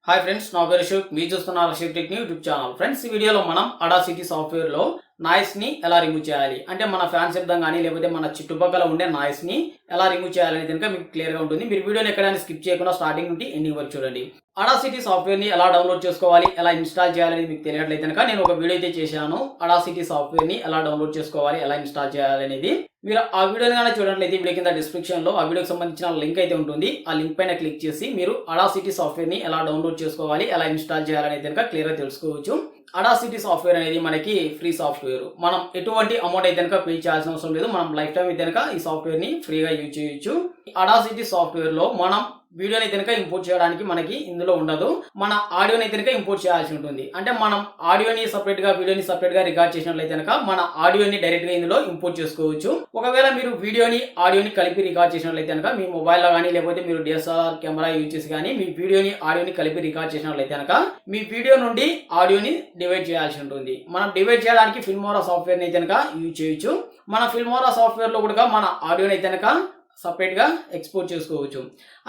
Hi friends, నా పేరు అశోక్. మీరు చూస్తున్నారు Ashok tech new YouTube channel. Friends, ఈ వీడియోలో మనం అడాసిటీ సాఫ్ట్వేర్లో నాయిస్ని ఎలా రిమూవ్ చేయాలి, అంటే మన ఫ్యాన్ శబ్దం కానీ లేకపోతే మన చుట్టుపక్కల ఉండే నాయిస్ని ఎలా రిమూవ్ చేయాలని కనుక మీకు క్లియర్గా ఉంటుంది. మీరు వీడియోని ఎక్కడైనా స్కిప్ చేయకుండా స్టార్టింగ్ నుండి ఎండింగ్ వరకు చూడండి. అడాసిటీ సాఫ్ట్వేర్ని ఎలా డౌన్లోడ్ చేసుకోవాలి, ఎలా ఇన్స్టాల్ చేయాలని మీకు తెలియట్లయితే కనుక నేను ఒక వీడియో అయితే చేశాను. అడాసిటీ సాఫ్ట్వేర్ని ఎలా డౌన్లోడ్ చేసుకోవాలి, ఎలా ఇన్స్టాల్ చేయాలి అనేది. మీరు ఆ వీడియోని కానీ చూడట్లయితే వీడియో కింద డిస్క్రిప్షన్లో ఆ వీడియోకి సంబంధించిన లింక్ అయితే ఉంటుంది. ఆ లింక్ పైన క్లిక్ చేసి మీరు అడాసిటీ సాఫ్ట్వేర్ని ఎలా డౌన్లోడ్ చేసుకోవాలి, ఎలా ఇన్స్టాల్ చేయాలనేది కనుక క్లియర్గా తెలుసుకోవచ్చు. అడాసిటీ సాఫ్ట్వేర్ అనేది మనకి ఫ్రీ సాఫ్ట్వేర్. మనం ఎటువంటి అమౌంట్ అయితే కనుక పే చేయాల్సిన అవసరం లేదు. మనం లైఫ్ టైం అయితే కనుక ఈ సాఫ్ట్వేర్ని ఫ్రీగా యూజ్ చేయొచ్చు. అడాసిటీ సాఫ్ట్వేర్లో మనం వీడియోని అయితే కనుక ఇంపోర్ట్ చేయడానికి మనకి ఇందులో ఉండదు. మన ఆడియోని అయితే కనుక ఇంపోర్ట్ చేయాల్సి ఉంటుంది. అంటే మనం ఆడియోని సపరేట్గా వీడియోని సపరేట్గా రికార్డ్ చేసినట్లయితే కనుక మన ఆడియోని డైరెక్ట్గా ఇందులో ఇంపోర్ట్ చేసుకోవచ్చు. ఒకవేళ మీరు వీడియోని ఆడియోని కలిపి రికార్డ్ చేసినట్లయితే కనుక మీ మొబైల్లో కానీ లేకపోతే మీరు డిఎస్ఎల్ఆర్ కెమెరా యూజ్ చేసి కానీ మీ వీడియోని ఆడియోని కలిపి రికార్డ్ చేసినట్లయితే కనుక మీ వీడియో నుండి ఆడియోని డివైడ్ చేయాల్సి ఉంటుంది. మనం డివైడ్ చేయడానికి ఫిల్మోరా సాఫ్ట్వేర్ని అయితే కనుక యూజ్ చేయొచ్చు. మన ఫిల్మోరా సాఫ్ట్వేర్లో కూడా మన ఆడియోని అయితే కనుక సపరేట్గా ఎక్స్పోర్ట్ చేసుకోవచ్చు.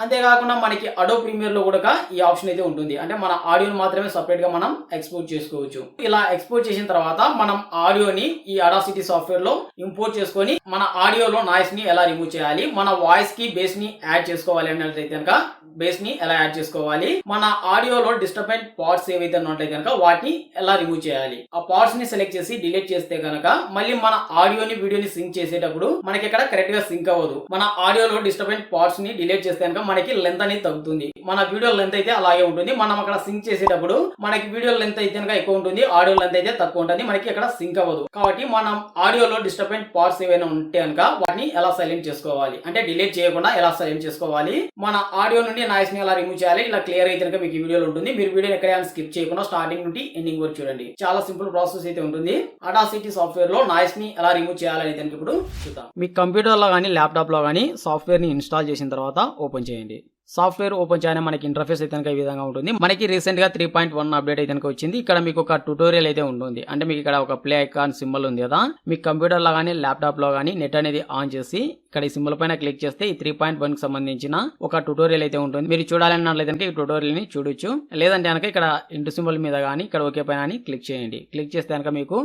అంతేకాకుండా మనకి అడో ప్రీమియర్లో కూడా ఈ ఆప్షన్ అయితే ఉంటుంది. అంటే మన ఆడియోని మాత్రమే సపరేట్గా మనం ఎక్స్పోర్ట్ చేసుకోవచ్చు. ఇలా ఎక్స్పోర్ట్ చేసిన తర్వాత మనం ఆడియోని ఈ అడాసిటీ సాఫ్ట్వేర్లో ఇంపోర్ట్ చేసుకొని మన ఆడియోలో నాయిస్ని ఎలా రిమూవ్ చేయాలి, మన వాయిస్కి బేస్ని యాడ్ చేసుకోవాలి అన్నట్లయితే కనుక బేస్ని ఎలా యాడ్ చేసుకోవాలి, మన ఆడియోలో డిస్టర్బెంట్ పార్ట్స్ ఏవైతే ఉన్నట్లయితే కనుక వాటిని ఎలా రిమూవ్ చేయాలి, ఆ పార్ట్స్ ని సెలెక్ట్ చేసి డిలీట్ చేస్తే కనుక మళ్ళీ మన ఆడియోని వీడియోని సింక్ చేసేటప్పుడు మనకి ఇక్కడ కరెక్ట్ గా సింక్ అవ్వదు. మన ఆడియోలో డిస్టర్బెంట్ పార్ట్స్ ని డిలీట్ చేస్తే కనుక మనకి లెంత్ అనేది తగ్గుతుంది. మన వీడియో లెంత్ అయితే అలాగే ఉంటుంది. మనం అక్కడ సింక్ చేసేటప్పుడు మనకి వీడియో లెంత్ అయితే కనుక ఎక్కువ ఉంటుంది, ఆడియో లెంత్ అయితే తక్కువ ఉంటుంది. మనకి ఇక్కడ సింక్ అవ్వదు. కాబట్టి మనం ఆడియోలో డిస్టర్బెంట్ పార్ట్స్ ఏవైనా ఉంటే కనుక వాటిని ఎలా సైలెంట్ చేసుకోవాలి, అంటే డిలీట్ చేయకుండా ఎలా సైలెంట్ చేసుకోవాలి, మన ఆడియో నుండి నాయిస్ ని ఎలా రిమూవ్ చేయాలి, ఇలా క్లియర్ అయితే కనుక మీకు ఈ వీడియోలో ఉంటుంది. మీరు వీడియో ఎక్కడైనా స్కిప్ చేయకుండా స్టార్టింగ్ నుండి ఎండింగ్ వరకు చూడండి. చాలా సింపుల్ ప్రాసెస్ అయితే ఉంటుంది. అడాసిటీ సాఫ్ట్వేర్ లో నాయిస్ ని ఎలా రిమూవ్ చేయాలని అయితే ఇప్పుడు చూద్దాం. మీ కంప్యూటర్ లో కానీ ల్యాప్టాప్ లో కానీ సాఫ్ట్వేర్ ని ఇన్స్టాల్ చేసిన తర్వాత ఓపెన్ చేయండి. సాఫ్ట్వేర్ ఓపెన్ చేయగానే మనకి ఇంటర్ఫేస్ అయితే ఈ విధంగా ఉంటుంది. మనకి రీసెంట్ గా 3.1 అప్డేట్ అయితే వచ్చింది. ఇక్కడ మీకు ఒక ట్యూటోరియల్ అయితే ఉంటుంది. అంటే మీకు ఇక్కడ ఒక ప్లే ఐకాన్ సింబల్ ఉంది కదా, మీ కంప్యూటర్ లో కానీ ల్యాప్టాప్ లో కానీ నెట్ అనేది ఆన్ చేసి ఇక్కడ ఈ సింబల్ పైన క్లిక్ చేస్తే ఈ 3.1 కి సంబంధించిన ఒక ట్యూటోరియల్ అయితే ఉంటుంది. మీరు చూడాలన్నట్లయితే ఈ ట్యూటోరియల్ ని చూడొచ్చు. లేదంటే కనుక ఇక్కడ ఇంటూ సింబల్ మీద కానీ ఇక్కడ ఓకే పైన క్లిక్ చేయండి. క్లిక్ చేస్తే కనుక మీకు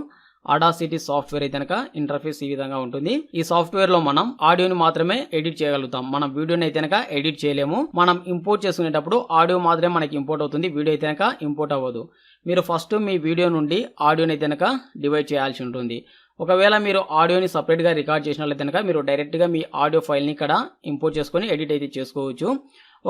అడాసిటీ సాఫ్ట్వేర్ అయితే కనుక ఇంటర్ఫేస్ ఈ విధంగా ఉంటుంది. ఈ సాఫ్ట్వేర్ లో మనం ఆడియోని మాత్రమే ఎడిట్ చేయగలుగుతాం. మనం వీడియోని అయితే కనుక ఎడిట్ చేయలేము. మనం ఇంపోర్ట్ చేసుకునేటప్పుడు ఆడియో మాత్రమే మనకి ఇంపోర్ట్ అవుతుంది, వీడియో అయితే కనుక ఇంపోర్ట్ అవ్వదు. మీరు ఫస్ట్ మీ వీడియో నుండి ఆడియోని అయితే కనుక డివైడ్ చేయాల్సి ఉంటుంది. ఒకవేళ మీరు ఆడియోని సపరేట్గా రికార్డ్ చేసినట్లయితే కనుక మీరు డైరెక్ట్గా మీ ఆడియో ఫైల్ని ఇక్కడ ఇంపోర్ట్ చేసుకొని ఎడిట్ అయితే చేసుకోవచ్చు.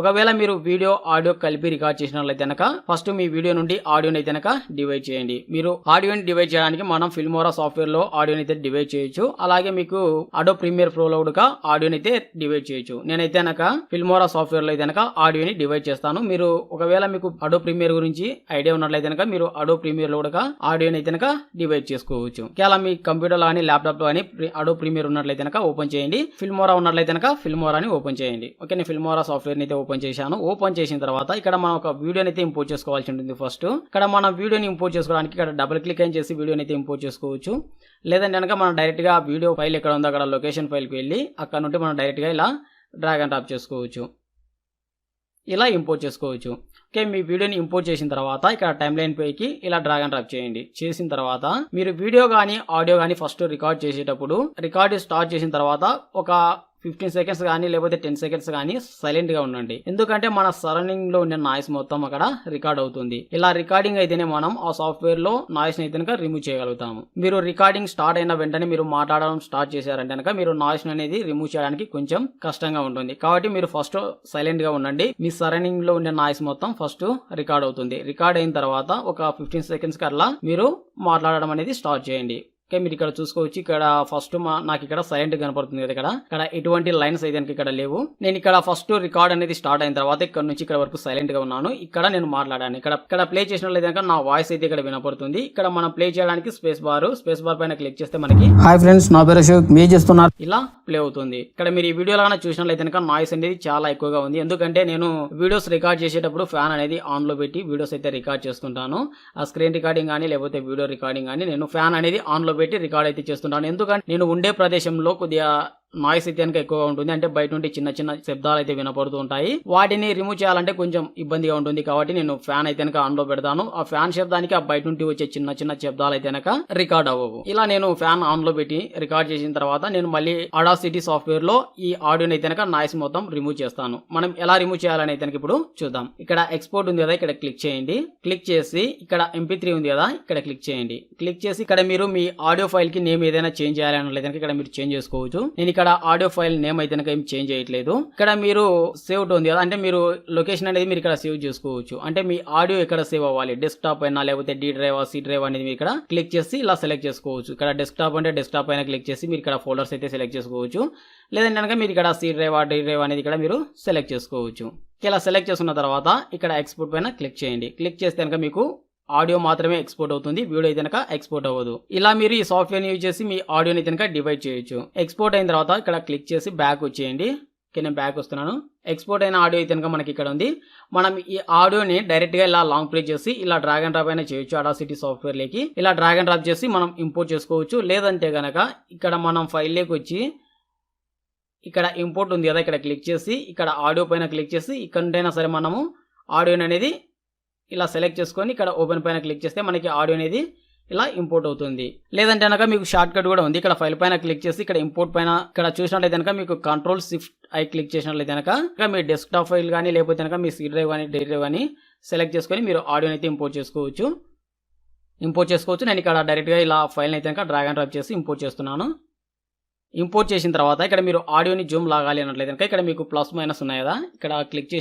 ఒకవేళ మీరు వీడియో ఆడియో కలిపి రికార్డ్ చేసినట్లయితే కనుక ఫస్ట్ మీ వీడియో నుండి ఆడియోని అయితే కనుక డివైడ్ చేయండి. మీరు ఆడియోని డివైడ్ చేయడానికి మనం ఫిల్మోరా సాఫ్ట్వేర్ లో ఆడియోని అయితే డివైడ్ చేయొచ్చు. అలాగే మీకు అడో ప్రీమియర్ ప్రో లో కూడా ఆడియోని అయితే డివైడ్ చేయొచ్చు. నేనైతే కనుక ఫిల్మోరా సాఫ్ట్వేర్ లో అయితే కనుక ఆడియోని డివైడ్ చేస్తాను. మీరు ఒకవేళ మీకు అడో ప్రీమియర్ గురించి ఐడియా ఉన్నట్లయితే కనుక మీరు అడో ప్రీమియర్ లో కూడా ఆడియోని అయితే కనుక డివైడ్ చేసుకోవచ్చు. అలా మీ కంప్యూటర్ లో కానీ ల్యాప్టాప్ లో కానీ అడో ప్రీమియర్ ఉన్నట్లయితే కనుక ఓపెన్ చేయండి. ఫిల్మోరా ఉన్నట్లయితే కనుక ఫిల్మోరాని ఓపెన్ చేయండి. ఓకే, నేను ఫిల్మోరా సాఫ్ట్వేర్ అయితే ఓపెన్ చేశాను. ఓపెన్ చేసిన తర్వాత ఇక్కడ మనం ఒక వీడియోని అయితే ఇంపోర్ట్ చేసుకోవాల్సి ఉంటుంది. ఫస్ట్ ఇక్కడ మనం వీడియోని ఇంపోర్ట్ చేసుకోవడానికి ఇక్కడ డబుల్ క్లిక్ అని చేసి వీడియోని అయితే ఇంపోర్ట్ చేసుకోవచ్చు. లేదంటే కనుక మనం డైరెక్ట్ గా వీడియో ఫైల్ ఎక్కడ ఉందో అక్కడ లొకేషన్ ఫైల్కి వెళ్ళి అక్కడ నుండి మనం డైరెక్ట్ గా ఇలా డ్రాగ్ అండ్ డ్రాప్ చేసుకోవచ్చు, ఇలా ఇంపోర్ట్ చేసుకోవచ్చు. ఓకే, మీ వీడియోని ఇంపోర్ట్ చేసిన తర్వాత ఇక్కడ టైమ్ లైన్ పైకి ఇలా డ్రాగ్ అండ్ డ్రాప్ చేయండి. చేసిన తర్వాత మీరు వీడియో కానీ ఆడియో కానీ ఫస్ట్ రికార్డ్ చేసేటప్పుడు రికార్డ్ స్టార్ట్ చేసిన తర్వాత ఒక 15 సెకండ్స్ కానీ లేకపోతే 10 సెకండ్స్ కానీ సైలెంట్ గా ఉండండి. ఎందుకంటే మన సరౌండింగ్ లో ఉన్న నాయిస్ మొత్తం అక్కడ రికార్డ్ అవుతుంది. ఇలా రికార్డింగ్ అయితేనే మనం ఆ సాఫ్ట్వేర్ లో నాయిస్ ని అయితే రిమూవ్ చేయగలుగుతాము. మీరు రికార్డింగ్ స్టార్ట్ అయిన వెంటనే మీరు మాట్లాడడం స్టార్ట్ చేశారంటే కనుక మీరు నాయిస్ అనేది రిమూవ్ చేయడానికి కొంచెం కష్టంగా ఉంటుంది. కాబట్టి మీరు ఫస్ట్ సైలెంట్ గా ఉండండి. మీ సరౌండింగ్ లో ఉండే నాయిస్ మొత్తం ఫస్ట్ రికార్డ్ అవుతుంది. రికార్డ్ అయిన తర్వాత ఒక 15 సెకండ్స్ కల్లా మీరు మాట్లాడడం అనేది స్టార్ట్ చేయండి. ఓకే, మీరు ఇక్కడ చూసుకోవచ్చు. ఇక్కడ ఫస్ట్ నాకు ఇక్కడ సైలెంట్ కనపడుతుంది కదా, ఇక్కడ ఎటువంటి లైన్స్ అయితే ఇక్కడ లేవు. నేను ఇక్కడ ఫస్ట్ రికార్డ్ అనేది స్టార్ట్ అయిన తర్వాత ఇక్కడ నుంచి ఇక్కడ వరకు సైలెంట్ గా ఉన్నాను. ఇక్కడ నేను మాట్లాడాను. ఇక్కడ ప్లే చేసినట్లయితే నా వాయిస్ అయితే ఇక్కడ వినపడుతుంది. ఇక్కడ మనం ప్లే చేయడానికి స్పేస్ బార్ పైన క్లిక్ చేస్తే మనకి హాయ్ ఫ్రెండ్స్, నా పేరు అశోక్, మీరు చేస్తున్నారు ఇలా ప్లే అవుతుంది. ఇక్కడ మీరు ఈ వీడియోలో చూసినట్లయితే నాయిస్ అనేది చాలా ఎక్కువగా ఉంది. ఎందుకంటే నేను వీడియోస్ రికార్డ్ చేసేటప్పుడు ఫ్యాన్ అనేది ఆన్ లో పెట్టి వీడియోస్ అయితే రికార్డ్ చేస్తుంటాను. ఆ స్క్రీన్ రికార్డింగ్ కానీ లేకపోతే వీడియో రికార్డింగ్ కానీ నేను ఫ్యాన్ అనేది ఆన్ లో పెట్టి రికార్డ్ అయితే చేస్తుంటాను. ఎందుకంటే నేను ఉండే ప్రదేశంలో కొద్దిగా నాయిస్ అయితే కనుక ఎక్కువగా ఉంటుంది, అంటే బయట నుండి చిన్న చిన్న శబ్దాలు అయితే వినపడుతూ ఉంటాయి. వాటిని రిమూవ్ చేయాలంటే కొంచెం ఇబ్బందిగా ఉంటుంది కాబట్టి నేను ఫ్యాన్ అయితే కనుక ఆన్ లో పెడతాను. ఆ ఫ్యాన్ శబ్దానికి ఆ బయట నుండి వచ్చే చిన్న చిన్న శబ్దాలు అయితే కనుక రికార్డ్ అవ్వవు. ఇలా నేను ఫ్యాన్ ఆన్ లో పెట్టి రికార్డ్ చేసిన తర్వాత నేను మళ్ళీ Audacity సాఫ్ట్వేర్ లో ఈ ఆడియోని అయితే కనుక నాయిస్ మొత్తం రిమూవ్ చేస్తాను. మనం ఎలా రిమూవ్ చేయాలని అయితే కనుక ఇప్పుడు చూద్దాం. ఇక్కడ ఎక్స్పోర్ట్ ఉంది కదా, ఇక్కడ క్లిక్ చేయండి. క్లిక్ చేసి ఇక్కడ MP3 ఉంది కదా, ఇక్కడ క్లిక్ చేయండి. క్లిక్ చేసి ఇక్కడ మీరు మీ ఆడియో ఫైల్ కి నేమ్ ఏదైనా చేంజ్ చేయాలన్నట్లయితే ఇక్కడ మీరు చేంజ్ చేసుకోవచ్చు. నేను ఇక్కడ ఆడియో ఫైల్ నేమ్ అయితే ఏం చేంజ్ చేయట్లేదు. ఇక్కడ మీరు సేవ్ ఉంది కదా, అంటే మీరు లొకేషన్ అనేది మీరు ఇక్కడ సేవ్ చేసుకోవచ్చు. అంటే మీ ఆడియో ఎక్కడ సేవ్ అవ్వాలి, డెస్క్టాప్ అయినా లేకపోతే D డ్రైవ్ C డ్రైవ్ అనేది మీరు ఇక్కడ క్లిక్ చేసి ఇలా సెలెక్ట్ చేసుకోవచ్చు. ఇక్కడ డెస్క్టాప్ అంటే డెస్క్టాప్ పైన క్లిక్ చేసి మీరు ఇక్కడ ఫోల్డర్స్ అయితే సెలెక్ట్ చేసుకోవచ్చు. లేదంటే కనుక మీరు ఇక్కడ C డ్రైవ్ D డ్రైవ్ అనేది ఇక్కడ మీరు సెలెక్ట్ చేసుకోవచ్చు. ఇలా సెలెక్ట్ చేసుకున్న తర్వాత ఇక్కడ ఎక్స్పోర్ట్ పైన క్లిక్ చేయండి. క్లిక్ చేస్తే కనుక మీకు ఆడియో మాత్రమే ఎక్స్పోర్ట్ అవుతుంది, వీడియో అయితే కనుక ఎక్స్పోర్ట్ అవ్వదు. ఇలా మీరు ఈ సాఫ్ట్వేర్ యూజ్ చేసి మీ ఆడియోని అయితే కనుక డివైడ్ చేయొచ్చు. ఎక్స్పోర్ట్ అయిన తర్వాత ఇక్కడ క్లిక్ చేసి బ్యాక్ వచ్చేయండి. నేను బ్యాక్ వస్తున్నాను. ఎక్స్పోర్ట్ అయిన ఆడియో అయితే కనుక మనకి ఇక్కడ ఉంది. మనం ఈ ఆడియోని డైరెక్ట్ గా ఇలా లాంగ్ ప్రెస్ చేసి ఇలా డ్రాగ్ అండ్ డ్రాప్ అయినా చేయొచ్చు. Audacity సాఫ్ట్వేర్ లేకి ఇలా డ్రాగ్ అండ్ డ్రాప్ చేసి మనం ఇంపోర్ట్ చేసుకోవచ్చు. లేదంటే కనుక ఇక్కడ మనం ఫైల్ లేకి వచ్చి ఇక్కడ ఇంపోర్ట్ ఉంది కదా, ఇక్కడ క్లిక్ చేసి ఇక్కడ ఆడియో పైన క్లిక్ చేసి ఇక్కడైనా సరే మనము ఆడియోని అనేది ఇలా సెలెక్ట్ చేసుకొని ఇక్కడ ఓపెన్ పైన క్లిక్ చేస్తే మనకి ఆడియో అనేది ఇలా ఇంపోర్ట్ అవుతుంది. లేదంటే కనుక మీకు షార్ట్ కట్ కూడా ఉంది. ఇక్కడ ఫైల్ పైన క్లిక్ చేసి ఇక్కడ ఇంపోర్ట్ పైన ఇక్కడ చూసినట్లయితే కనుక మీకు Ctrl+Shift+I క్లిక్ చేసినట్లయితే కనుక మీ డెస్క్టాప్ ఫైల్ కానీ లేకపోతే కనుక మీ C డ్రైవ్ కానీ D డ్రైవ్ కానీ సెలెక్ట్ చేసుకొని మీరు ఆడియోని అయితే ఇంపోర్ట్ చేసుకోవచ్చు. నేను ఇక్కడ డైరెక్ట్గా ఇలా ఫైల్ని అయితే కనుక డ్రాగ్ అండ్ డ్రాప్ చేసి ఇంపోర్ట్ చేస్తున్నాను. ఇంపోర్ట్ చేసిన తర్వాత ఇక్కడ మీరు ఆడియోని జూమ్ లాగాలి అన్నట్లయితే కనుక ఇక్కడ మీకు ప్లస్ మైనస్ ఉన్నాయి కదా, ఇక్కడ క్లిక్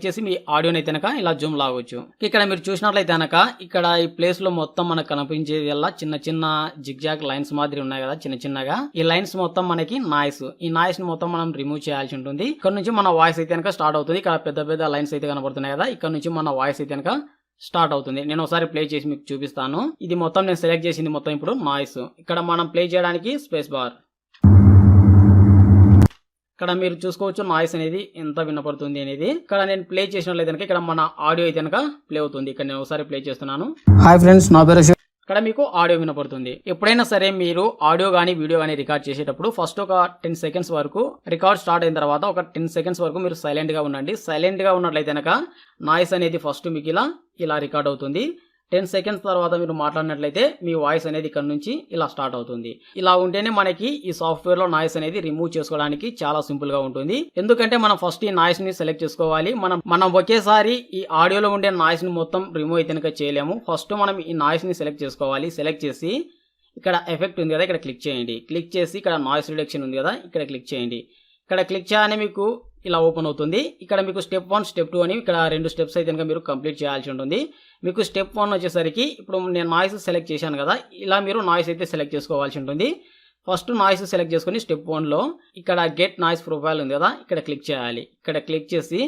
చేసి మీ ఆడియోని అయితే కనుక ఇలా జూమ్ లాగవచ్చు. ఇక్కడ మీరు చూసినట్లయితే కనుక ఇక్కడ ఈ ప్లేస్ లో మొత్తం మనకు కనిపించేది చిన్న చిన్న జిగ్జాగ్ లైన్స్ మాదిరి ఉన్నాయి కదా, చిన్న చిన్నగా. ఈ లైన్స్ మొత్తం మనకి నాయిస్. ఈ నాయిస్ ని మొత్తం మనం రిమూవ్ చేయాల్సి ఉంటుంది. ఇక్కడ నుంచి మన వాయిస్ అయితే కనుక స్టార్ట్ అవుతుంది. ఇక్కడ పెద్ద పెద్ద లైన్స్ అయితే కనబడుతున్నాయి కదా, ఇక్కడ నుంచి మన వాయిస్ అయితే కనుక స్టార్ట్ అవుతుంది. నేను ఒకసారి ప్లే చేసి మీకు చూపిస్తాను. ఇది మొత్తం నేను సెలెక్ట్ చేసింది మొత్తం ఇప్పుడు నాయిస్. ఇక్కడ మనం ప్లే చేయడానికి స్పేస్ బార్. ఇక్కడ మీరు చూసుకోవచ్చు నాయిస్ అనేది ఎంత వినపడుతుంది అనేది. ఇక్కడ నేను ప్లే చేసినట్లయితే కనుక ఇక్కడ మన ఆడియో అయితే కనుక ప్లే అవుతుంది. ఇక్కడ నేను ఒకసారి ప్లే చేస్తున్నాను. హాయ్ ఫ్రెండ్స్, నా పేరు అశోక్. ఇక్కడ మీకు ఆడియో వినపడుతుంది. ఎప్పుడైనా సరే మీరు ఆడియో కానీ వీడియో కానీ రికార్డ్ చేసేటప్పుడు ఫస్ట్ ఒక 10 సెకండ్స్ వరకు రికార్డ్ స్టార్ట్ అయిన తర్వాత ఒక 10 సెకండ్స్ వరకు మీరు సైలెంట్ గా ఉండండి. సైలెంట్ గా ఉన్నట్లయితే కనుక నాయిస్ అనేది ఫస్ట్ మీకు ఇలా రికార్డ్ అవుతుంది. 10 సెకండ్స్ తర్వాత మీరు మాట్లాడినట్లయితే మీ వాయిస్ అనేది ఇక్కడ నుంచి ఇలా స్టార్ట్ అవుతుంది. ఇలా ఉంటేనే మనకి ఈ సాఫ్ట్వేర్ లో నాయిస్ అనేది రిమూవ్ చేసుకోవడానికి చాలా సింపుల్ గా ఉంటుంది. ఎందుకంటే మనం ఫస్ట్ ఈ నాయిస్ ని సెలెక్ట్ చేసుకోవాలి. మనం ఒకేసారి ఈ ఆడియోలో ఉండే నాయిస్ ని మొత్తం రిమూవ్ అయితే చేయలేము. ఫస్ట్ మనం ఈ నాయిస్ ని సెలెక్ట్ చేసుకోవాలి. సెలెక్ట్ చేసి ఇక్కడ ఎఫెక్ట్ ఉంది కదా, ఇక్కడ క్లిక్ చేయండి. క్లిక్ చేసి ఇక్కడ నాయిస్ రిడక్షన్ ఉంది కదా, ఇక్కడ క్లిక్ చేయండి. ఇక్కడ క్లిక్ చేయగానే మీకు ఇలా ఓపెన్ అవుతుంది. ఇక్కడ మీకు స్టెప్ 1 స్టెప్ 2 అని ఇక్కడ 2 స్టెప్స్ అయితే కనుక మీరు కంప్లీట్ చేయాల్సి ఉంటుంది. మీకు స్టెప్ 1 వచ్చేసరికి ఇప్పుడు నేను నాయిస్ సెలెక్ట్ చేశాను కదా, ఇలా మీరు నాయిస్ అయితే సెలెక్ట్ చేసుకోవాల్సి ఉంటుంది. ఫస్ట్ నాయిస్ సెలెక్ట్ చేసుకుని స్టెప్ 1లో ఇక్కడ గెట్ నాయిస్ ప్రొఫైల్ ఉంది కదా, ఇక్కడ క్లిక్ చేయాలి. ఇక్కడ క్లిక్ చేసి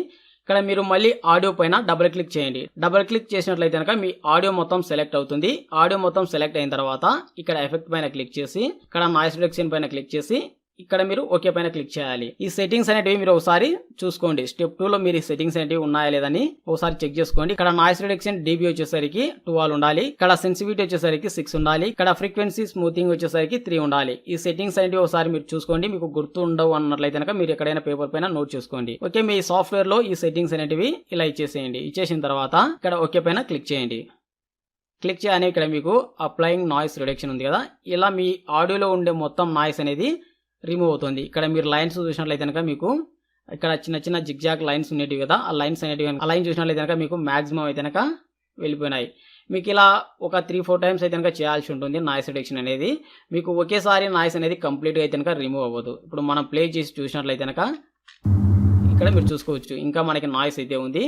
ఇక్కడ మీరు మళ్ళీ ఆడియో పైన డబుల్ క్లిక్ చేయండి. డబుల్ క్లిక్ చేసినట్లయితే కనుక మీ ఆడియో మొత్తం సెలెక్ట్ అవుతుంది. ఆడియో మొత్తం సెలెక్ట్ అయిన తర్వాత ఇక్కడ ఎఫెక్ట్ పైన క్లిక్ చేసి ఇక్కడ నాయిస్ రిడక్షన్ పైన క్లిక్ చేసి ఇక్కడ మీరు ఓకే పైన క్లిక్ చేయాలి. ఈ సెట్టింగ్స్ అనేటివి మీరు ఒకసారి చూసుకోండి. స్టెప్ 2లో మీరు ఈ సెట్టింగ్స్ అనేవి ఉన్నాయా లేదని ఒకసారి చెక్ చేసుకోండి. ఇక్కడ నాయిస్ రిడక్షన్ dB వచ్చేసరికి 12 ఉండాలి. ఇక్కడ సెన్సిటివిటీ వచ్చేసరికి 6 ఉండాలి. ఇక్కడ ఫ్రీక్వెన్సీ స్మూతింగ్ వచ్చేసరికి 3 ఉండాలి. ఈ సెట్టింగ్స్ అనేవి ఒకసారి మీరు చూసుకోండి. మీకు గుర్తు ఉండవు అన్నట్లయితే కనుక మీరు ఎక్కడైనా పేపర్ పైన నోట్ చేసుకోండి. ఓకే, మీ సాఫ్ట్వేర్ లో ఈ సెట్టింగ్స్ అనేటివి ఇలా ఇచ్చేసేయండి. ఇచ్చేసిన తర్వాత ఇక్కడ ఓకే పైన క్లిక్ చేయండి. క్లిక్ చేయగానే ఇక్కడ మీకు అప్లయింగ్ నాయిస్ రిడక్షన్ ఉంది కదా, ఇలా మీ ఆడియోలో ఉండే మొత్తం నాయిస్ అనేది రిమూవ్ అవుతుంది. ఇక్కడ మీరు లైన్స్ చూసినట్లయితే కనుక మీకు ఇక్కడ చిన్న చిన్న జిగ్జాగ్ లైన్స్ ఉండేవి కదా, ఆ లైన్స్ అనేటివి ఆ లైన్ చూసినట్లయితే కనుక మీకు మాక్సిమం అయితే కనుక వెళ్ళిపోయినాయి. మీకు ఇలా ఒక 3-4 టైమ్స్ అయితే కనుక చేయాల్సి ఉంటుంది నాయిస్ రిడక్షన్ అనేది. మీకు ఒకేసారి నాయిస్ అనేది కంప్లీట్గా అయితే కనుక రిమూవ్ అవ్వదు. ఇప్పుడు మనం ప్లే చేసి చూసినట్లయితే కనుక ఇక్కడ మీరు చూసుకోవచ్చు ఇంకా మనకి నాయిస్ అయితే ఉంది.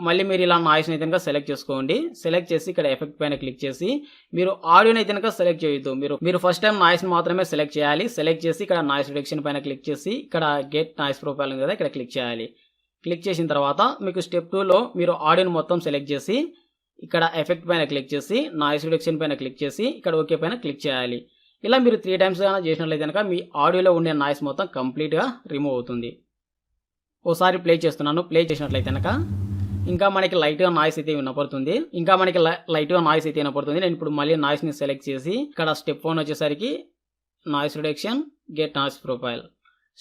మళ్ళీ మీరు ఇలా నాయిస్ని అయితే కనుక సెలెక్ట్ చేసుకోండి. సెలెక్ట్ చేసి ఇక్కడ ఎఫెక్ట్ పైన క్లిక్ చేసి మీరు ఆడియోని అయితే కనుక సెలెక్ట్ చేయొద్దు. మీరు ఫస్ట్ టైం నాయిస్ని మాత్రమే సెలెక్ట్ చేయాలి. సెలెక్ట్ చేసి ఇక్కడ నాయిస్ రిడక్షన్ పైన క్లిక్ చేసి ఇక్కడ గెట్ నాయిస్ ప్రొఫైల్ ఉంది కదా, ఇక్కడ క్లిక్ చేయాలి. క్లిక్ చేసిన తర్వాత మీకు స్టెప్ 2లో మీరు ఆడియోని మొత్తం సెలెక్ట్ చేసి ఇక్కడ ఎఫెక్ట్ పైన క్లిక్ చేసి నాయిస్ రిడక్షన్ పైన క్లిక్ చేసి ఇక్కడ ఓకే పైన క్లిక్ చేయాలి. ఇలా మీరు 3 టైమ్స్ గానే చేసినట్లయితే కనుక మీ ఆడియోలో ఉండే నాయిస్ మొత్తం కంప్లీట్గా రిమూవ్ అవుతుంది. ఓసారి ప్లే చేస్తున్నాను. ప్లే చేసినట్లయితే కనుక ఇంకా మనకి లైట్గా నాయిస్ అయితే వినపడుతుంది. నేను ఇప్పుడు మళ్ళీ నాయిస్ని సెలెక్ట్ చేసి ఇక్కడ స్టెప్ 1 వచ్చేసరికి noise reduction get noise profile.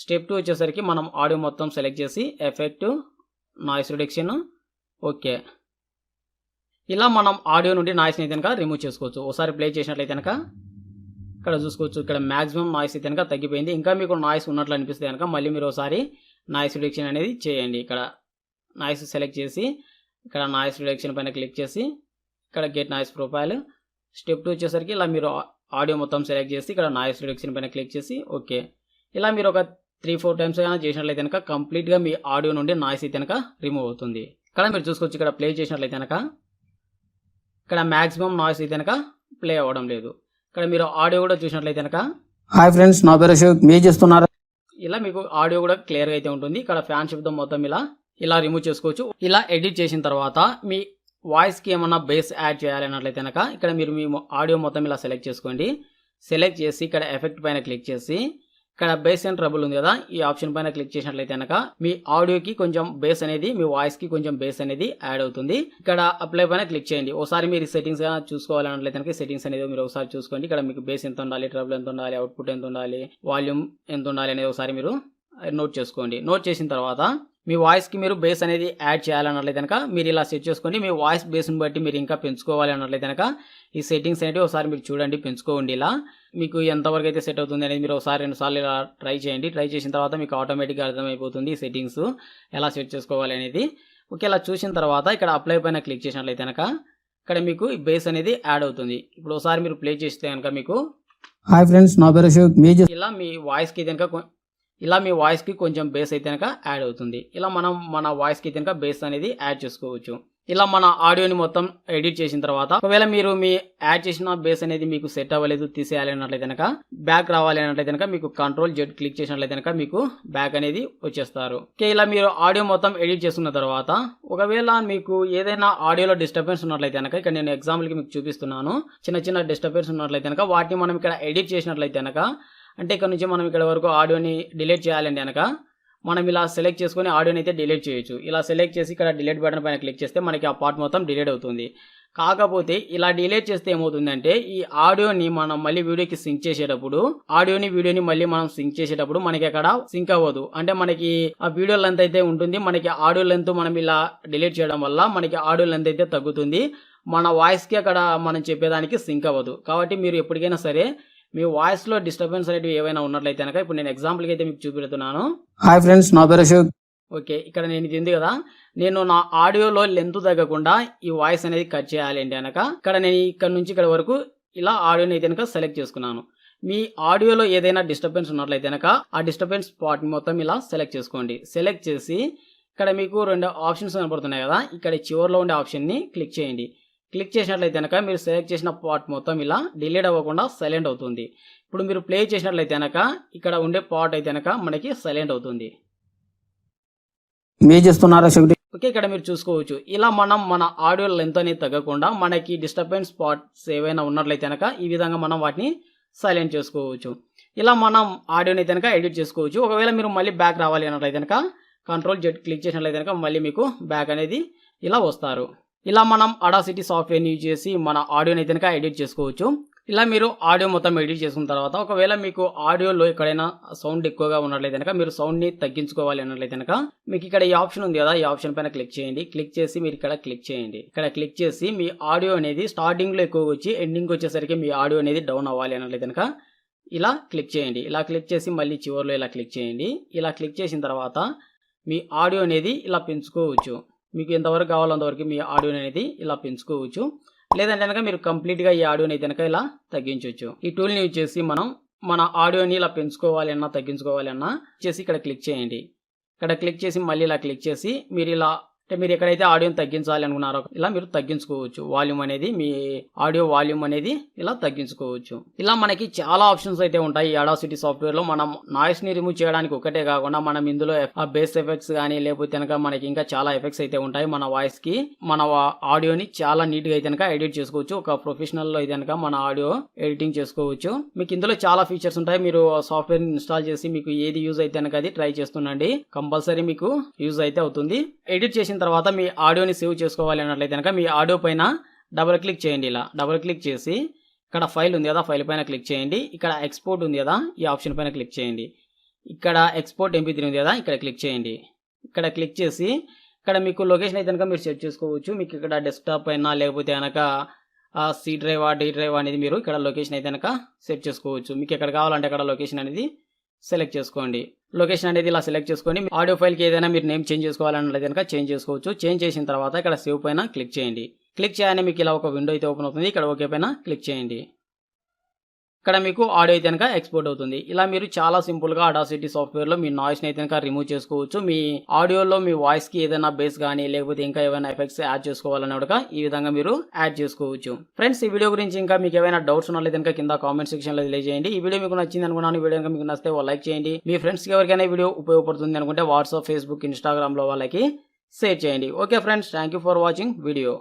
Step 2 వచ్చేసరికి మనం ఆడియో మొత్తం సెలెక్ట్ చేసి ఎఫెక్ట్, నాయిస్ రిడక్షన్, ఓకే. ఇలా మనం ఆడియో నుండి నాయిస్ని అయితే కనుక రిమూవ్ చేసుకోవచ్చు. ఒకసారి ప్లే చేసినట్లయితే కనుక ఇక్కడ చూసుకోవచ్చు, ఇక్కడ మ్యాక్సిమం నాయిస్ అయితే కనుక తగ్గిపోయింది. ఇంకా మీకు నాయిస్ ఉన్నట్లు అనిపిస్తే కనుక మళ్ళీ మీరు ఒకసారి నాయిస్ రిడక్షన్ అనేది చేయండి. ఇక్కడ నాయిస్ సెలెక్ట్ చేసి ఇక్కడ నాయిస్ రిడక్షన్ పైన క్లిక్ చేసి ఇక్కడ గెట్ నాయిస్ ప్రొఫైల్. స్టెప్ 2 వచ్చేసరికి ఇలా మీరు ఆడియో మొత్తం సెలెక్ట్ చేసి ఇక్కడ నాయిస్ రిడక్షన్ పైన క్లిక్ చేసి ఓకే. ఇలా మీరు ఒక 3-4 టైమ్స్ అయినా చేసినట్లయితే కనుక కంప్లీట్గా మీ ఆడియో నుండి నాయిస్ అయితే కనుక రిమూవ్ అవుతుంది. ఇక్కడ మీరు చూసుకోవచ్చు, ఇక్కడ ప్లే చేసినట్లయితే కనుక ఇక్కడ మ్యాక్సిమం నాయిస్ అయితే కనుక ప్లే అవ్వడం లేదు. ఇక్కడ మీరు ఆడియో కూడా చూసినట్లయితే కనుక హాయ్ ఫ్రెండ్స్, నా పేరు అశోక్, మీరు చేస్తున్నారు. ఇలా మీకు ఆడియో కూడా క్లియర్గా అయితే ఉంటుంది. ఇక్కడ ఫ్యాన్ శబ్దం మొత్తం ఇలా రిమూవ్ చేసుకోవచ్చు. ఇలా ఎడిట్ చేసిన తర్వాత మీ వాయిస్కి ఏమన్నా బేస్ యాడ్ చేయాలన్నట్లయితే కనుక ఇక్కడ మీరు మీ ఆడియో మొత్తం ఇలా సెలెక్ట్ చేసుకోండి. సెలెక్ట్ చేసి ఇక్కడ ఎఫెక్ట్ పైన క్లిక్ చేసి ఇక్కడ బేస్ అండ్ ట్రబుల్ ఉంది కదా, ఈ ఆప్షన్ పైన క్లిక్ చేసినట్లయితే కనుక మీ ఆడియోకి కొంచెం బేస్ అనేది, మీ వాయిస్కి కొంచెం బేస్ అనేది యాడ్ అవుతుంది. ఇక్కడ అప్లై పైన క్లిక్ చేయండి. ఒకసారి మీరు సెట్టింగ్స్ చూసుకోవాలన్నట్లయితే కనుక సెట్టింగ్స్ అనేది మీరు ఒకసారి చూసుకోండి. ఇక్కడ మీకు బేస్ ఎంత ఉండాలి, ట్రబుల్ ఎంత ఉండాలి, అవుట్పుట్ ఎంత ఉండాలి, వాల్యూమ్ ఎంత ఉండాలి అనేది ఒకసారి మీరు నోట్ చేసుకోండి. నోట్ చేసిన తర్వాత మీ వాయిస్కి మీరు బేస్ అనేది యాడ్ చేయాలన్నట్లయితే కనుక మీరు ఇలా సెట్ చేసుకోండి. మీ వాయిస్ బేస్ని బట్టి మీరు ఇంకా పెంచుకోవాలి అన్నట్లయితే కనుక ఈ సెట్టింగ్స్ అనేవి ఒకసారి మీరు చూడండి, పెంచుకోండి. ఇలా మీకు ఎంతవరకు అయితే సెట్ అవుతుంది అనేది మీరు ఒకసారి 2 సార్లు ఇలా ట్రై చేయండి. ట్రై చేసిన తర్వాత మీకు ఆటోమేటిక్గా అర్థమైపోతుంది ఈ సెట్టింగ్స్ ఎలా సెట్ చేసుకోవాలి అనేది. ఓకే, ఇలా చూసిన తర్వాత ఇక్కడ అప్లై పైన క్లిక్ చేసినట్లయితే కనుక ఇక్కడ మీకు ఈ బేస్ అనేది యాడ్ అవుతుంది. ఇప్పుడు ఒకసారి మీరు ప్లే చేస్తే కనుక మీకు హాయ్ ఫ్రెండ్స్, నా పేరు అశోక్, ఇలా మీ వాయిస్కి కనుక ఇలా మీ వాయిస్కి కొంచెం బేస్ అయితే కనుక యాడ్ అవుతుంది. ఇలా మనం మన వాయిస్కి కనుక బేస్ అనేది యాడ్ చేసుకోవచ్చు. ఇలా మన ఆడియోని మొత్తం ఎడిట్ చేసిన తర్వాత ఒకవేళ మీరు మీ యాడ్ చేసిన బేస్ అనేది మీకు సెట్ అవ్వలేదు, తీసేయాలి అన్నట్లయితే కనుక బ్యాక్ రావాలి అన్నట్లయితే కనుక మీకు Ctrl+Z క్లిక్ చేసినట్లయితే కనుక మీకు బ్యాక్ అనేది వచ్చేస్తారు. ఓకే, ఇలా మీరు ఆడియో మొత్తం ఎడిట్ చేసుకున్న తర్వాత ఒకవేళ మీకు ఏదైనా ఆడియోలో డిస్టర్బెన్స్ ఉన్నట్లయితే కనుక ఇక్కడ నేను ఎగ్జాంపుల్కి మీకు చూపిస్తున్నాను. చిన్న డిస్టర్బెన్స్ ఉన్నట్లయితే కనుక వాటిని మనం ఇక్కడ ఎడిట్ చేసినట్లయితే కనుక అంటే ఇక్కడ నుంచి మనం ఇక్కడ వరకు ఆడియోని డిలీట్ చేయాలండి కనుక మనం ఇలా సెలెక్ట్ చేసుకొని ఆడియోని అయితే డిలీట్ చేయొచ్చు. ఇలా సెలెక్ట్ చేసి ఇక్కడ డిలీట్ బటన్ పైన క్లిక్ చేస్తే మనకి ఆ పార్ట్ మొత్తం డిలీట్ అవుతుంది. కాకపోతే ఇలా డిలీట్ చేస్తే ఏమవుతుందంటే ఈ ఆడియోని మనం మళ్ళీ వీడియోకి సింక్ చేసేటప్పుడు వీడియోని మళ్ళీ మనం సింక్ చేసేటప్పుడు మనకి అక్కడ సింక్ అవ్వదు. అంటే మనకి ఆ వీడియో లెంత్ అయితే ఉంటుంది, మనకి ఆడియో లెంత్ మనం ఇలా డిలీట్ చేయడం వల్ల మనకి ఆడియో లెంత్ అయితే తగ్గుతుంది. మన వాయిస్కి అక్కడ మనం చెప్పేదానికి సింక్ అవ్వదు. కాబట్టి మీరు ఎప్పటికైనా సరే మీ వాయిస్లో డిస్టర్బెన్స్ అనేవి ఏవైనా ఉన్నట్లయితే కనుక ఇప్పుడు నేను ఎగ్జాంపుల్కి అయితే మీకు చూపెడుతున్నాను. హాయ్ ఫ్రెండ్స్, నా పేరు అశోక్. ఓకే, ఇక్కడ నేను ఇది ఉంది కదా, నేను నా ఆడియోలో లెంత్ తగ్గకుండా ఈ వాయిస్ అనేది కట్ చేయాలి అంటే కనుక ఇక్కడ నేను ఇక్కడ నుంచి ఇక్కడ వరకు ఇలా ఆడియోని అయితే కనుక సెలెక్ట్ చేసుకున్నాను. మీ ఆడియోలో ఏదైనా డిస్టర్బెన్స్ ఉన్నట్లయితే కనుక ఆ డిస్టర్బెన్స్ పార్ట్ మొత్తం ఇలా సెలెక్ట్ చేసుకోండి. సెలెక్ట్ చేసి ఇక్కడ మీకు 2 ఆప్షన్స్ కనపడుతున్నాయి కదా, ఇక్కడ చివరిలో ఉండే ఆప్షన్ని క్లిక్ చేయండి. క్లిక్ చేసినట్లయితే కనుక మీరు సెలెక్ట్ చేసిన పార్ట్ మొత్తం ఇలా డిలీట్ అవ్వకుండా సైలెంట్ అవుతుంది. ఇప్పుడు మీరు ప్లే చేసినట్లయితే కనుక ఇక్కడ ఉండే పార్ట్ అయితే కనుక మనకి సైలెంట్ అవుతుంది. మీరు చేస్తున్నారు అశోక్. ఓకే, ఇక్కడ మీరు చూసుకోవచ్చు ఇలా మనం మన ఆడియో లెంత్ అనేది తగ్గకుండా మనకి డిస్టర్బెన్స్ పార్ట్స్ ఏవైనా ఉన్నట్లయితే కనుక ఈ విధంగా మనం వాటిని సైలెంట్ చేసుకోవచ్చు. ఇలా మనం ఆడియోని అయితే కనుక ఎడిట్ చేసుకోవచ్చు. ఒకవేళ మీరు మళ్ళీ బ్యాక్ రావాలి అన్నట్లయితే కనుక Ctrl+Z క్లిక్ చేసినట్లయితే కనుక మళ్ళీ మీకు బ్యాక్ అనేది ఇలా వస్తారు. ఇలా మనం Audacity సాఫ్ట్వేర్ని యూజ్ చేసి మన ఆడియోని అయితే కనుక ఎడిట్ చేసుకోవచ్చు. ఇలా మీరు ఆడియో మొత్తం ఎడిట్ చేసుకున్న తర్వాత ఒకవేళ మీకు ఆడియోలో ఎక్కడైనా సౌండ్ ఎక్కువగా ఉన్నట్లయితే కనుక మీరు సౌండ్ని తగ్గించుకోవాలి అన్నట్లయితే కనుక మీకు ఇక్కడ ఈ ఆప్షన్ ఉంది కదా, ఈ ఆప్షన్ పైన క్లిక్ చేయండి. క్లిక్ చేసి మీరు ఇక్కడ క్లిక్ చేయండి. ఇక్కడ క్లిక్ చేసి మీ ఆడియో అనేది స్టార్టింగ్లో ఎక్కువ వచ్చి ఎండింగ్ వచ్చేసరికి మీ ఆడియో అనేది డౌన్ అవ్వాలి అన్నట్లయితే కనుక ఇలా క్లిక్ చేయండి. ఇలా క్లిక్ చేసి మళ్ళీ చివరిలో ఇలా క్లిక్ చేయండి. ఇలా క్లిక్ చేసిన తర్వాత మీ ఆడియో అనేది ఇలా పెంచుకోవచ్చు. మీకు ఎంతవరకు కావాలో అంతవరకు మీ ఆడియోని అనేది ఇలా పెంచుకోవచ్చు. లేదంటే కనుక మీరు కంప్లీట్గా ఈ ఆడియోని అయితే కనుక ఇలా తగ్గించవచ్చు. ఈ టూల్ని యూజ్ చేసి మనం మన ఆడియోని ఇలా పెంచుకోవాలి అన్నా తగ్గించుకోవాలి అన్నా చేసి ఇక్కడ క్లిక్ చేయండి. ఇక్కడ క్లిక్ చేసి మళ్ళీ ఇలా క్లిక్ చేసి మీరు ఇలా అంటే మీరు ఎక్కడైతే ఆడియోని తగ్గించాలి అనుకున్నారో ఇలా మీరు తగ్గించుకోవచ్చు. వాల్యూమ్ అనేది మీ ఆడియో వాల్యూమ్ అనేది ఇలా తగ్గించుకోవచ్చు. ఇలా మనకి చాలా ఆప్షన్స్ అయితే ఉంటాయి ఈ Audacity సాఫ్ట్వేర్లో. మనం నాయిస్ని రిమూవ్ చేయడానికి ఒకటే కాకుండా మనం ఇందులో బేస్ ఎఫెక్ట్స్ కానీ లేకపోతే కనుక మనకి ఇంకా చాలా ఎఫెక్ట్స్ అయితే ఉంటాయి. మన వాయిస్కి మన ఆడియోని చాలా నీట్గా అయితే కనుక ఎడిట్ చేసుకోవచ్చు. ఒక ప్రొఫెషనల్లో అయితే కనుక మన ఆడియో ఎడిటింగ్ చేసుకోవచ్చు. మీకు ఇందులో చాలా ఫీచర్స్ ఉంటాయి. మీరు సాఫ్ట్వేర్ని ఇన్స్టాల్ చేసి మీకు ఏది యూజ్ అయితే కనుక అది ట్రై చేస్తుండండి. కంపల్సరీ మీకు యూజ్ అయితే అవుతుంది. ఎడిట్ చేసిన తర్వాత మీ ఆడియోని సేవ్ చేసుకోవాలి అన్నట్లయితే కనుక మీ ఆడియో పైన డబుల్ క్లిక్ చేయండి. ఇలా డబుల్ క్లిక్ చేసి ఇక్కడ ఫైల్ ఉంది కదా, ఫైల్ పైన క్లిక్ చేయండి. ఇక్కడ ఎక్స్పోర్ట్ ఉంది కదా, ఈ ఆప్షన్ పైన క్లిక్ చేయండి. ఇక్కడ ఎక్స్పోర్ట్ MP3 ఉంది కదా, ఇక్కడ క్లిక్ చేయండి. ఇక్కడ క్లిక్ చేసి ఇక్కడ మీకు లొకేషన్ అయితే కనుక మీరు సెట్ చేసుకోవచ్చు. మీకు ఇక్కడ డెస్క్టాప్ పైన లేకపోతే కనుక C డ్రైవ్ D డ్రైవ్ అనేది మీరు ఇక్కడ లొకేషన్ అయితే కనుక సెట్ చేసుకోవచ్చు. మీకు ఎక్కడ కావాలంటే అక్కడ లొకేషన్ అనేది సెలెక్ట్ చేసుకోండి. లొకేషన్ అనేది ఇలా సెలెక్ట్ చేసుకోండి. ఆడియో ఫైల్కి ఏదైనా మీరు నేమ్ చేంజ్ చేసుకోవాలన్నది కనుక చేంజ్ చేసుకోవచ్చు. చేంజ్ చేసిన తర్వాత ఇక్కడ సేవ్ పైన క్లిక్ చేయండి. క్లిక్ చేయగానే మీకు ఇలా ఒక విండో అయితే ఓపెన్ అవుతుంది. ఇక్కడ ఓకే పైన క్లిక్ చేయండి. ఇక్కడ మీకు ఆడియో అయితే కనుక ఎక్స్పోర్ట్ అవుతుంది. ఇలా మీరు చాలా సింపుల్గా Audacity సాఫ్ట్వేర్లో మీ నాయిస్ని అయితే కనుక రిమూవ్ చేసుకోవచ్చు. మీ ఆడియోలో మీ వాయిస్కి ఏదైనా బేస్ కానీ లేకపోతే ఇంకా ఏమైనా ఎఫెక్ట్స్ యాడ్ చేసుకోవాలన్నా కూడా ఈ విధంగా మీరు యాడ్ చేసుకోవచ్చు. ఫ్రెండ్స్, ఈ వీడియో గురించి ఇంకా మీకు ఏమైనా డౌట్స్ ఉన్నట్లయితే కనుక కింద కామెంట్ సెక్షన్లో తెలియజేయండి. ఈ వీడియో మీకు నచ్చింది అనుకున్నాను. ఈ వీడియో కనుక మీకు నచ్చితే లైక్ చేయండి. మీ ఫ్రెండ్స్కి ఎవరికైనా ఈ వీడియో ఉపయోగపడుతుంది అనుకుంటే వాట్సాప్, ఫేస్బుక్, ఇన్స్టాగ్రామ్లో వాళ్ళకి షేర్ చేయండి. Okay friends, thank you for watching video.